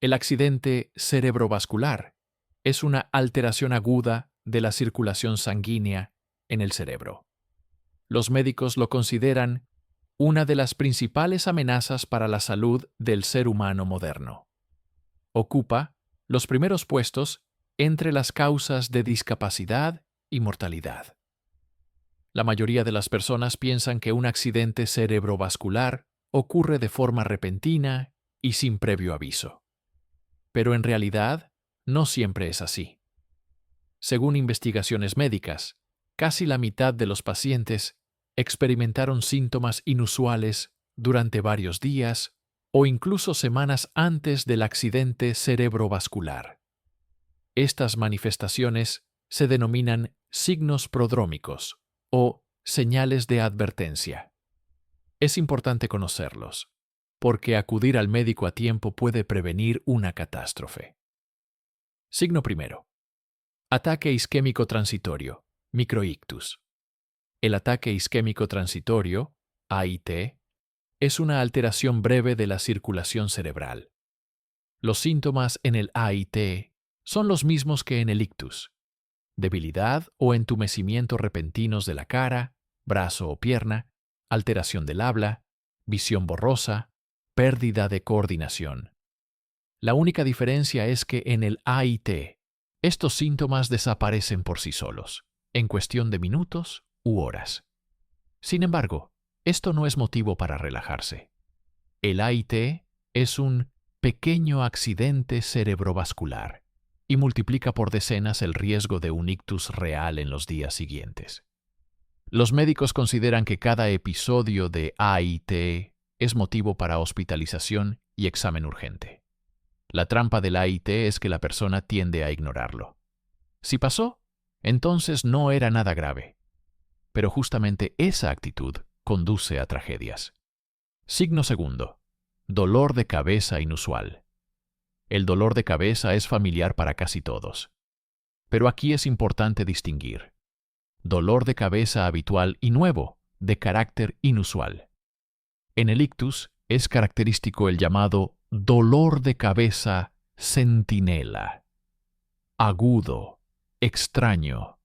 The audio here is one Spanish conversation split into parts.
El accidente cerebrovascular es una alteración aguda de la circulación sanguínea en el cerebro. Los médicos lo consideran una de las principales amenazas para la salud del ser humano moderno. Ocupa los primeros puestos entre las causas de discapacidad y mortalidad. La mayoría de las personas piensan que un accidente cerebrovascular ocurre de forma repentina y sin previo aviso. Pero en realidad, no siempre es así. Según investigaciones médicas, casi la mitad de los pacientes experimentaron síntomas inusuales durante varios días o incluso semanas antes del accidente cerebrovascular. Estas manifestaciones se denominan signos prodrómicos o señales de advertencia. Es importante conocerlos, porque acudir al médico a tiempo puede prevenir una catástrofe. Signo primero. Ataque isquémico transitorio, microictus. El ataque isquémico transitorio, AIT, es una alteración breve de la circulación cerebral. Los síntomas en el AIT son los mismos que en el ictus: debilidad o entumecimiento repentinos de la cara, brazo o pierna, alteración del habla, visión borrosa, pérdida de coordinación. La única diferencia es que en el AIT, estos síntomas desaparecen por sí solos, en cuestión de minutos u horas. Sin embargo, esto no es motivo para relajarse. El AIT es un pequeño accidente cerebrovascular y multiplica por decenas el riesgo de un ictus real en los días siguientes. Los médicos consideran que cada episodio de AIT es motivo para hospitalización y examen urgente. La trampa del AIT es que la persona tiende a ignorarlo. Si pasó, entonces no era nada grave. Pero justamente esa actitud conduce a tragedias. Signo segundo. Dolor de cabeza inusual. El dolor de cabeza es familiar para casi todos. Pero aquí es importante distinguir dolor de cabeza habitual y nuevo, de carácter inusual. En el ictus es característico el llamado dolor de cabeza centinela. Agudo, extraño,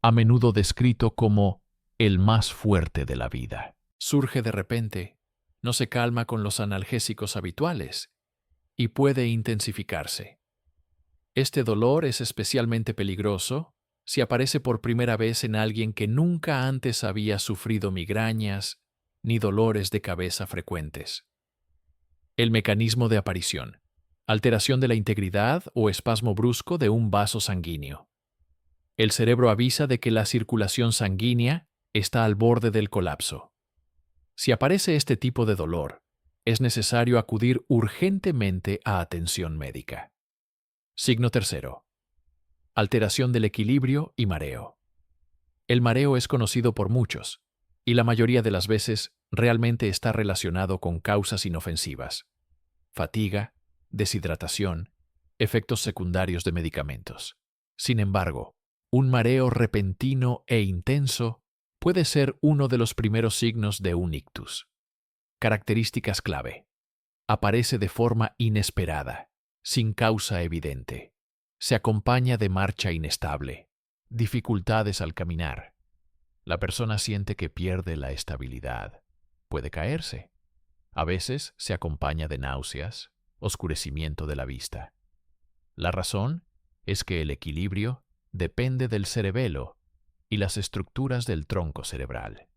a menudo descrito como el más fuerte de la vida. Surge de repente, no se calma con los analgésicos habituales y puede intensificarse. Este dolor es especialmente peligroso si aparece por primera vez en alguien que nunca antes había sufrido migrañas ni dolores de cabeza frecuentes. El mecanismo de aparición: alteración de la integridad o espasmo brusco de un vaso sanguíneo. El cerebro avisa de que la circulación sanguínea está al borde del colapso. Si aparece este tipo de dolor, es necesario acudir urgentemente a atención médica. Signo tercero. Alteración del equilibrio y mareo. El mareo es conocido por muchos, y la mayoría de las veces realmente está relacionado con causas inofensivas: fatiga, deshidratación, efectos secundarios de medicamentos. Sin embargo, un mareo repentino e intenso puede ser uno de los primeros signos de un ictus. Características clave: aparece de forma inesperada, sin causa evidente. Se acompaña de marcha inestable, dificultades al caminar. La persona siente que pierde la estabilidad. Puede caerse. A veces se acompaña de náuseas, oscurecimiento de la vista. La razón es que el equilibrio depende del cerebelo y las estructuras del tronco cerebral.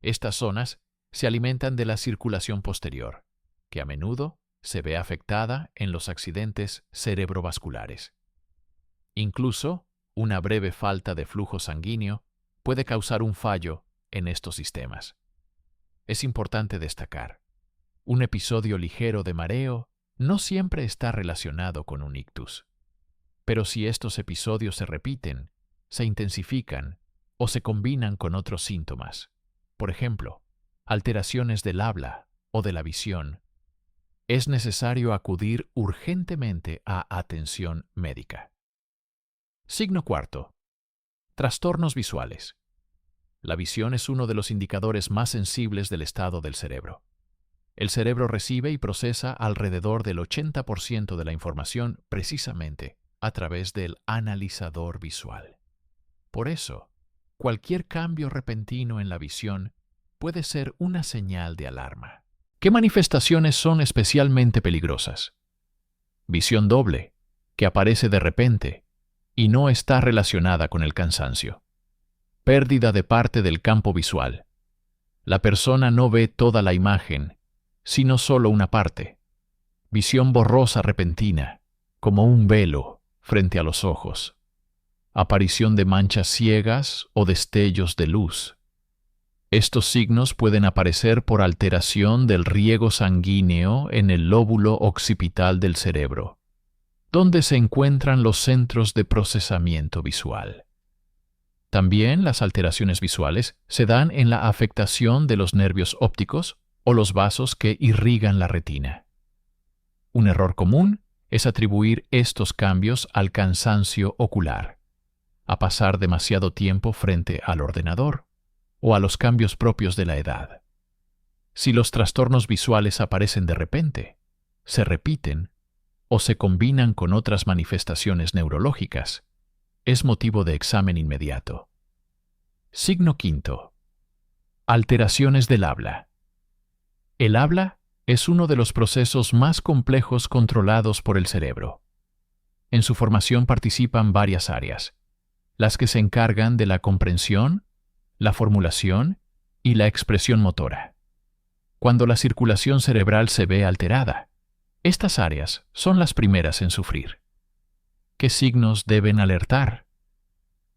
Estas zonas se alimentan de la circulación posterior, que a menudo se ve afectada en los accidentes cerebrovasculares. Incluso, una breve falta de flujo sanguíneo puede causar un fallo en estos sistemas. Es importante destacar: un episodio ligero de mareo no siempre está relacionado con un ictus. Pero si estos episodios se repiten, se intensifican o se combinan con otros síntomas, por ejemplo, alteraciones del habla o de la visión, es necesario acudir urgentemente a atención médica. Signo cuarto. Trastornos visuales. La visión es uno de los indicadores más sensibles del estado del cerebro. El cerebro recibe y procesa alrededor del 80% de la información precisamente a través del analizador visual. Por eso, cualquier cambio repentino en la visión puede ser una señal de alarma. ¿Qué manifestaciones son especialmente peligrosas? Visión doble, que aparece de repente y no está relacionada con el cansancio. Pérdida de parte del campo visual. La persona no ve toda la imagen, sino solo una parte. Visión borrosa repentina, como un velo frente a los ojos. Aparición de manchas ciegas o destellos de luz. Estos signos pueden aparecer por alteración del riego sanguíneo en el lóbulo occipital del cerebro, donde se encuentran los centros de procesamiento visual. También las alteraciones visuales se dan en la afectación de los nervios ópticos o los vasos que irrigan la retina. Un error común es atribuir estos cambios al cansancio ocular, a pasar demasiado tiempo frente al ordenador o a los cambios propios de la edad. Si los trastornos visuales aparecen de repente, se repiten o se combinan con otras manifestaciones neurológicas, es motivo de examen inmediato. Signo quinto. Alteraciones del habla. El habla es uno de los procesos más complejos controlados por el cerebro. En su formación participan varias áreas, las que se encargan de la comprensión, la formulación y la expresión motora. Cuando la circulación cerebral se ve alterada, estas áreas son las primeras en sufrir. ¿Qué signos deben alertar?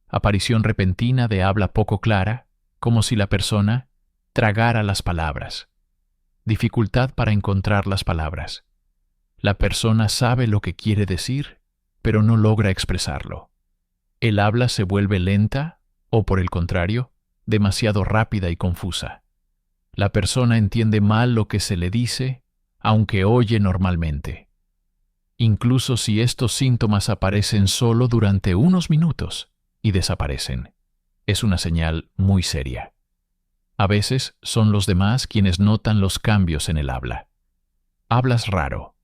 Aparición repentina de habla poco clara, como si la persona tragara las palabras. Dificultad para encontrar las palabras. La persona sabe lo que quiere decir, pero no logra expresarlo. El habla se vuelve lenta o, por el contrario, demasiado rápida y confusa. La persona entiende mal lo que se le dice, aunque oye normalmente. Incluso si estos síntomas aparecen solo durante unos minutos y desaparecen, es una señal muy seria. A veces son los demás quienes notan los cambios en el habla. Hablas raro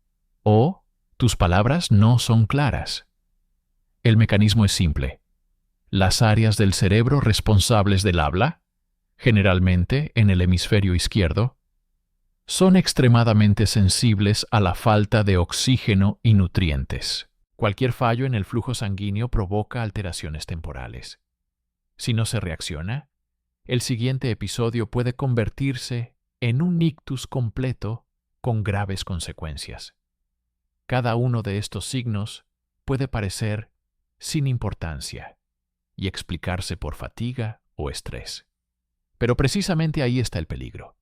o tus palabras no son claras. El mecanismo es simple. Las áreas del cerebro responsables del habla, generalmente en el hemisferio izquierdo, son extremadamente sensibles a la falta de oxígeno y nutrientes. Cualquier fallo en el flujo sanguíneo provoca alteraciones temporales. Si no se reacciona, el siguiente episodio puede convertirse en un ictus completo con graves consecuencias. Cada uno de estos signos puede parecer sin importancia y explicarse por fatiga o estrés. Pero precisamente ahí está el peligro.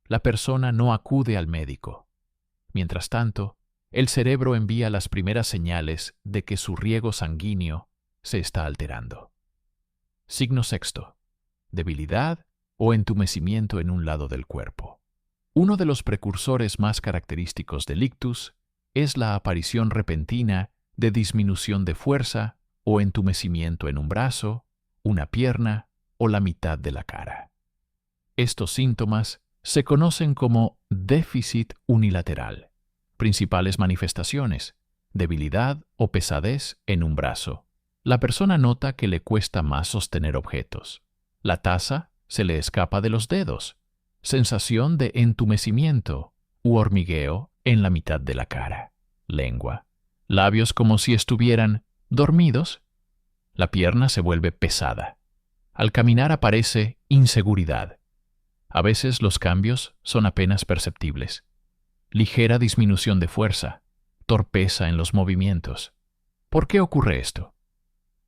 La persona no acude al médico. Mientras tanto, el cerebro envía las primeras señales de que su riego sanguíneo se está alterando. Signo sexto. Debilidad o entumecimiento en un lado del cuerpo. Uno de los precursores más característicos del ictus es la aparición repentina de disminución de fuerza o entumecimiento en un brazo, una pierna o la mitad de la cara. Estos síntomas se conocen como déficit unilateral. Principales manifestaciones: debilidad o pesadez en un brazo. La persona nota que le cuesta más sostener objetos. La taza se le escapa de los dedos. Sensación de entumecimiento u hormigueo en la mitad de la cara. Lengua. Labios como si estuvieran dormidos. La pierna se vuelve pesada. Al caminar aparece inseguridad. A veces los cambios son apenas perceptibles. Ligera disminución de fuerza, torpeza en los movimientos. ¿Por qué ocurre esto?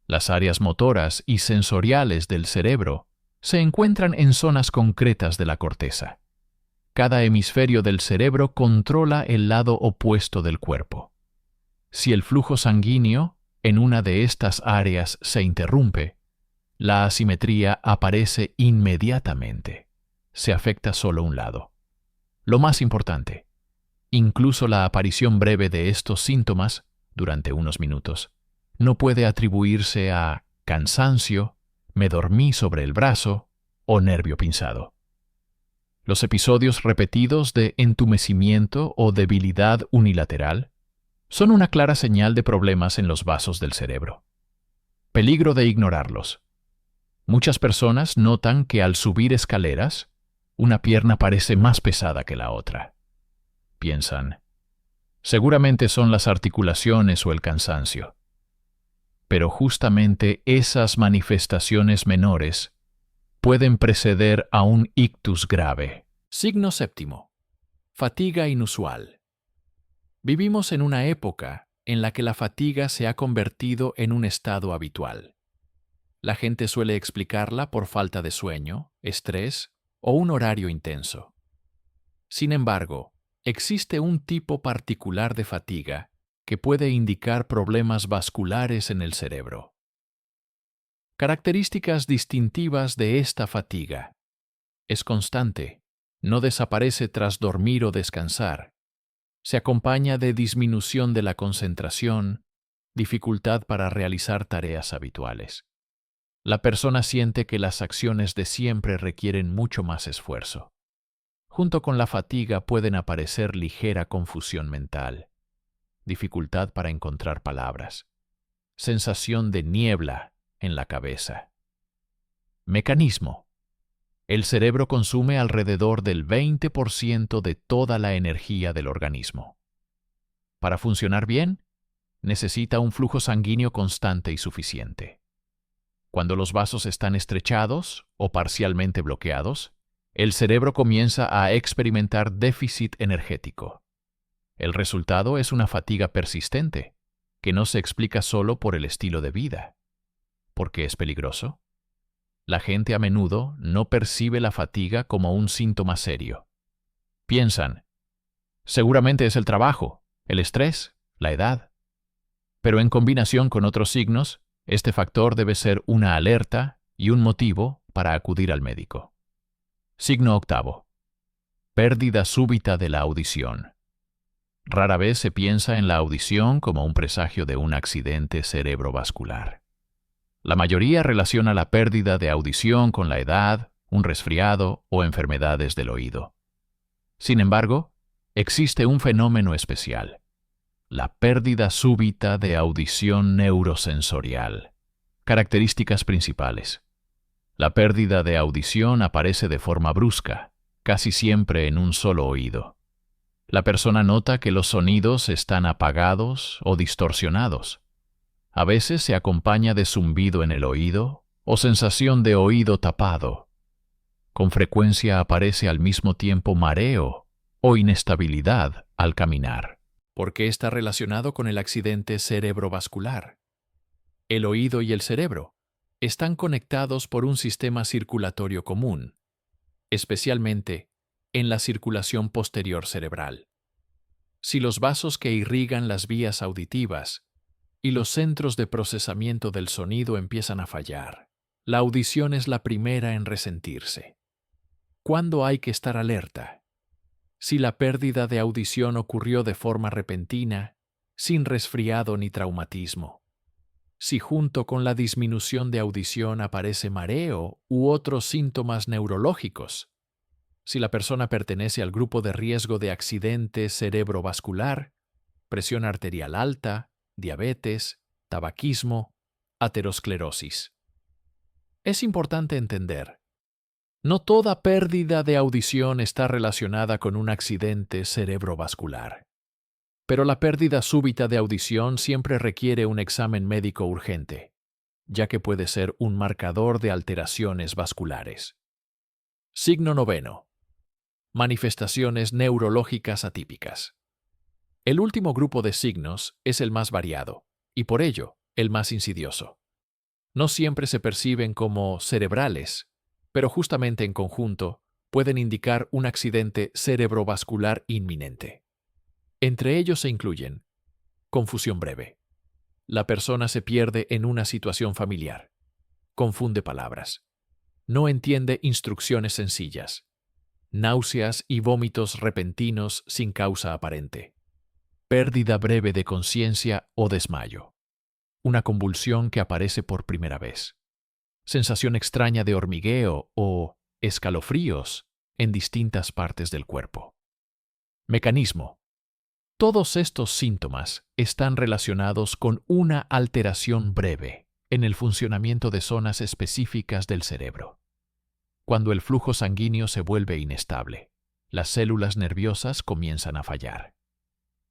Las áreas motoras y sensoriales del cerebro se encuentran en zonas concretas de la corteza. Cada hemisferio del cerebro controla el lado opuesto del cuerpo. Si el flujo sanguíneo en una de estas áreas se interrumpe, la asimetría aparece inmediatamente. Se afecta solo un lado. Lo más importante, incluso la aparición breve de estos síntomas, durante unos minutos, no puede atribuirse a cansancio, me dormí sobre el brazo o nervio pinzado. Los episodios repetidos de entumecimiento o debilidad unilateral son una clara señal de problemas en los vasos del cerebro. Peligro de ignorarlos. Muchas personas notan que al subir escaleras, una pierna parece más pesada que la otra. Piensan, seguramente son las articulaciones o el cansancio. Pero justamente esas manifestaciones menores pueden preceder a un ictus grave. Signo séptimo. Fatiga inusual. Vivimos en una época en la que la fatiga se ha convertido en un estado habitual. La gente suele explicarla por falta de sueño, estrés o un horario intenso. Sin embargo, existe un tipo particular de fatiga que puede indicar problemas vasculares en el cerebro. Características distintivas de esta fatiga. Es constante, no desaparece tras dormir o descansar. Se acompaña de disminución de la concentración, dificultad para realizar tareas habituales. La persona siente que las acciones de siempre requieren mucho más esfuerzo. Junto con la fatiga pueden aparecer ligera confusión mental, dificultad para encontrar palabras, sensación de niebla en la cabeza. Mecanismo. El cerebro consume alrededor del 20% de toda la energía del organismo. Para funcionar bien, necesita un flujo sanguíneo constante y suficiente. Cuando los vasos están estrechados o parcialmente bloqueados, el cerebro comienza a experimentar déficit energético. El resultado es una fatiga persistente, que no se explica solo por el estilo de vida. ¿Por qué es peligroso? La gente a menudo no percibe la fatiga como un síntoma serio. Piensan, seguramente es el trabajo, el estrés, la edad. Pero en combinación con otros signos, este factor debe ser una alerta y un motivo para acudir al médico. Signo octavo. Pérdida súbita de la audición. Rara vez se piensa en la audición como un presagio de un accidente cerebrovascular. La mayoría relaciona la pérdida de audición con la edad, un resfriado o enfermedades del oído. Sin embargo, existe un fenómeno especial: la pérdida súbita de audición neurosensorial. Características principales. La pérdida de audición aparece de forma brusca, casi siempre en un solo oído. La persona nota que los sonidos están apagados o distorsionados. A veces se acompaña de zumbido en el oído o sensación de oído tapado. Con frecuencia aparece al mismo tiempo mareo o inestabilidad al caminar. ¿Por qué está relacionado con el accidente cerebrovascular? El oído y el cerebro están conectados por un sistema circulatorio común, especialmente en la circulación posterior cerebral. Si los vasos que irrigan las vías auditivas y los centros de procesamiento del sonido empiezan a fallar, la audición es la primera en resentirse. ¿Cuándo hay que estar alerta? Si la pérdida de audición ocurrió de forma repentina, sin resfriado ni traumatismo. Si junto con la disminución de audición aparece mareo u otros síntomas neurológicos. Si la persona pertenece al grupo de riesgo de accidente cerebrovascular, presión arterial alta, diabetes, tabaquismo, aterosclerosis. Es importante entender, no toda pérdida de audición está relacionada con un accidente cerebrovascular. Pero la pérdida súbita de audición siempre requiere un examen médico urgente, ya que puede ser un marcador de alteraciones vasculares. Signo noveno. Manifestaciones neurológicas atípicas. El último grupo de signos es el más variado, y por ello, el más insidioso. No siempre se perciben como cerebrales, pero justamente en conjunto pueden indicar un accidente cerebrovascular inminente. Entre ellos se incluyen confusión breve. La persona se pierde en una situación familiar. Confunde palabras. No entiende instrucciones sencillas. Náuseas y vómitos repentinos sin causa aparente. Pérdida breve de conciencia o desmayo. Una convulsión que aparece por primera vez. Sensación extraña de hormigueo o escalofríos en distintas partes del cuerpo. Mecanismo. Todos estos síntomas están relacionados con una alteración breve en el funcionamiento de zonas específicas del cerebro. Cuando el flujo sanguíneo se vuelve inestable, las células nerviosas comienzan a fallar.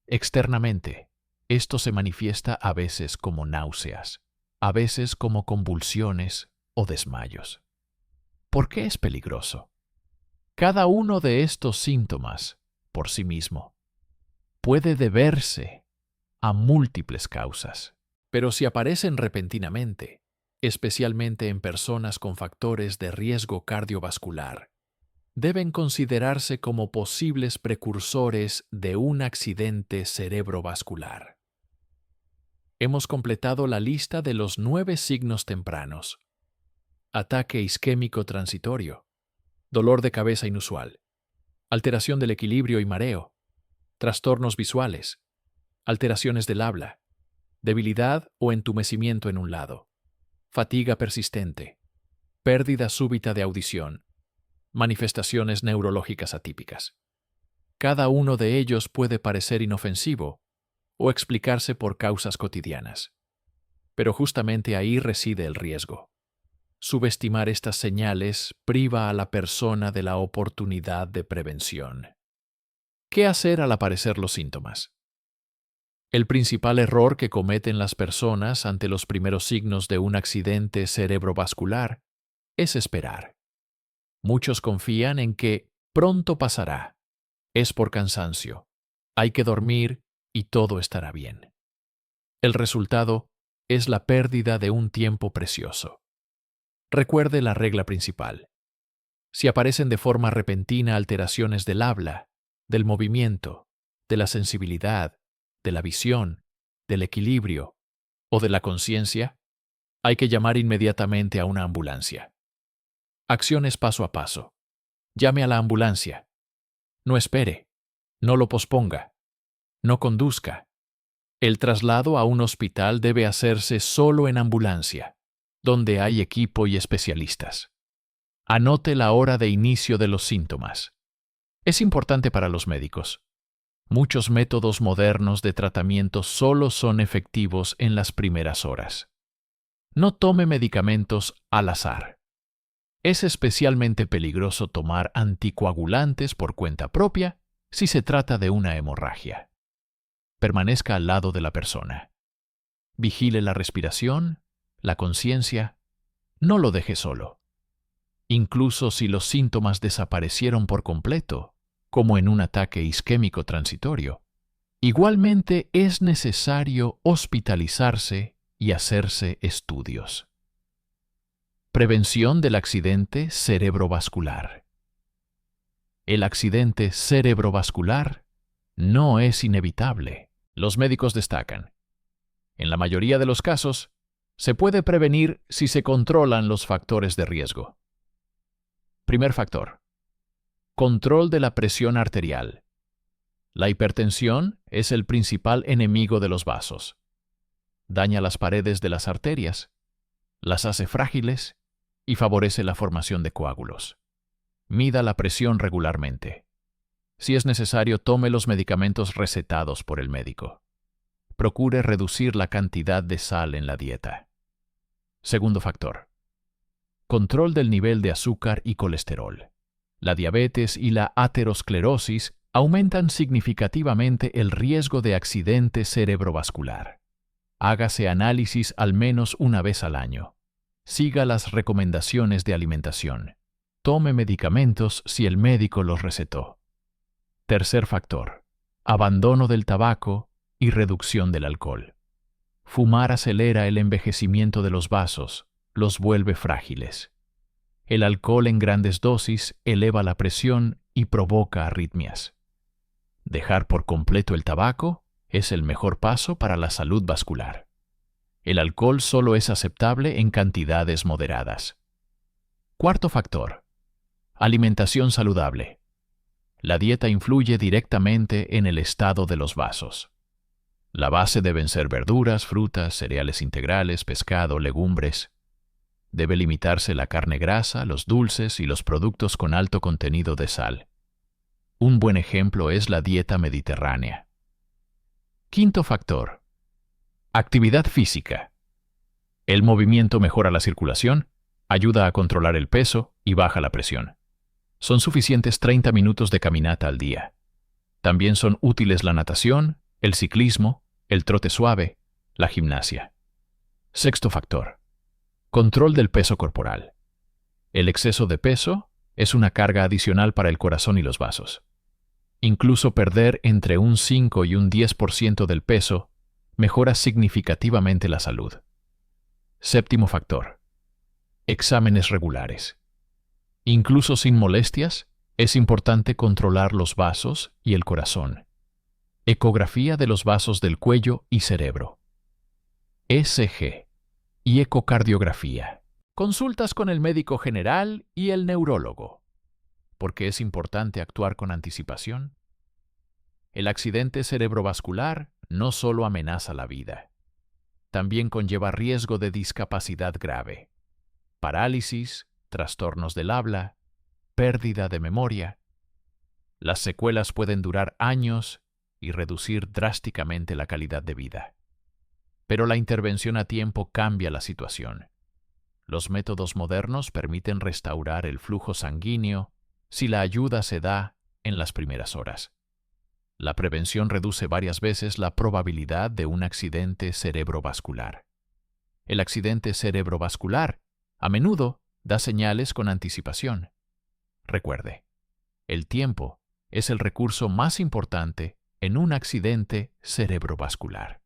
Externamente, esto se manifiesta a veces como náuseas, a veces como convulsiones o desmayos. ¿Por qué es peligroso? Cada uno de estos síntomas, por sí mismo, puede deberse a múltiples causas, pero si aparecen repentinamente, especialmente en personas con factores de riesgo cardiovascular, deben considerarse como posibles precursores de un accidente cerebrovascular. Hemos completado la lista de los 9 signos tempranos: ataque isquémico transitorio, dolor de cabeza inusual, alteración del equilibrio y mareo, trastornos visuales, alteraciones del habla, debilidad o entumecimiento en un lado, fatiga persistente, pérdida súbita de audición, manifestaciones neurológicas atípicas. Cada uno de ellos puede parecer inofensivo o explicarse por causas cotidianas. Pero justamente ahí reside el riesgo. Subestimar estas señales priva a la persona de la oportunidad de prevención. ¿Qué hacer al aparecer los síntomas? El principal error que cometen las personas ante los primeros signos de un accidente cerebrovascular es esperar. Muchos confían en que pronto pasará. Es por cansancio. Hay que dormir y todo estará bien. El resultado es la pérdida de un tiempo precioso. Recuerde la regla principal. Si aparecen de forma repentina alteraciones del habla, del movimiento, de la sensibilidad, de la visión, del equilibrio o de la conciencia, hay que llamar inmediatamente a una ambulancia. Acciones paso a paso. Llame a la ambulancia. No espere. No lo posponga. No conduzca. El traslado a un hospital debe hacerse solo en ambulancia, donde hay equipo y especialistas. Anote la hora de inicio de los síntomas. Es importante para los médicos. Muchos métodos modernos de tratamiento solo son efectivos en las primeras horas. No tome medicamentos al azar. Es especialmente peligroso tomar anticoagulantes por cuenta propia si se trata de una hemorragia. Permanezca al lado de la persona. Vigile la respiración, la conciencia. No lo deje solo. Incluso si los síntomas desaparecieron por completo, como en un ataque isquémico transitorio, igualmente es necesario hospitalizarse y hacerse estudios. Prevención del accidente cerebrovascular. El accidente cerebrovascular no es inevitable. Los médicos destacan: en la mayoría de los casos, se puede prevenir si se controlan los factores de riesgo. Primer factor: control de la presión arterial. La hipertensión es el principal enemigo de los vasos. Daña las paredes de las arterias, las hace frágiles y favorece la formación de coágulos. Mida la presión regularmente. Si es necesario, tome los medicamentos recetados por el médico. Procure reducir la cantidad de sal en la dieta. Segundo factor: control del nivel de azúcar y colesterol. La diabetes y la aterosclerosis aumentan significativamente el riesgo de accidente cerebrovascular. Hágase análisis al menos una vez al año. Siga las recomendaciones de alimentación. Tome medicamentos si el médico los recetó. Tercer factor: abandono del tabaco y reducción del alcohol. Fumar acelera el envejecimiento de los vasos, los vuelve frágiles. El alcohol en grandes dosis eleva la presión y provoca arritmias. Dejar por completo el tabaco es el mejor paso para la salud vascular. El alcohol solo es aceptable en cantidades moderadas. Cuarto factor: alimentación saludable. La dieta influye directamente en el estado de los vasos. La base deben ser verduras, frutas, cereales integrales, pescado, legumbres. Debe limitarse la carne grasa, los dulces y los productos con alto contenido de sal. Un buen ejemplo es la dieta mediterránea. Quinto factor: actividad física. El movimiento mejora la circulación, ayuda a controlar el peso y baja la presión. Son suficientes 30 minutos de caminata al día. También son útiles la natación, el ciclismo, el trote suave, la gimnasia. Sexto factor: control del peso corporal. El exceso de peso es una carga adicional para el corazón y los vasos. Incluso perder entre un 5 y un 10% del peso mejora significativamente la salud. Séptimo factor: exámenes regulares. Incluso sin molestias, es importante controlar los vasos y el corazón. Ecografía de los vasos del cuello y cerebro. ECG y ecocardiografía. Consultas con el médico general y el neurólogo. ¿Por qué es importante actuar con anticipación? El accidente cerebrovascular no solo amenaza la vida, también conlleva riesgo de discapacidad grave, parálisis, trastornos del habla, pérdida de memoria. Las secuelas pueden durar años y reducir drásticamente la calidad de vida. Pero la intervención a tiempo cambia la situación. Los métodos modernos permiten restaurar el flujo sanguíneo si la ayuda se da en las primeras horas. La prevención reduce varias veces la probabilidad de un accidente cerebrovascular. El accidente cerebrovascular a menudo da señales con anticipación. Recuerde, el tiempo es el recurso más importante en un accidente cerebrovascular.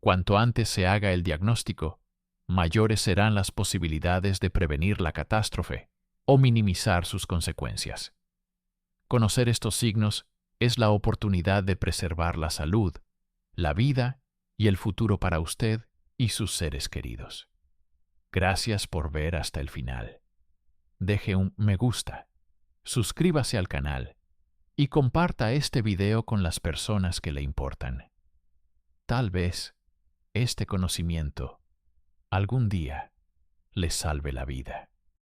Cuanto antes se haga el diagnóstico, mayores serán las posibilidades de prevenir la catástrofe o minimizar sus consecuencias. Conocer estos signos es la oportunidad de preservar la salud, la vida y el futuro para usted y sus seres queridos. Gracias por ver hasta el final. Deje un me gusta, suscríbase al canal y comparta este video con las personas que le importan. Tal vez este conocimiento algún día les salve la vida.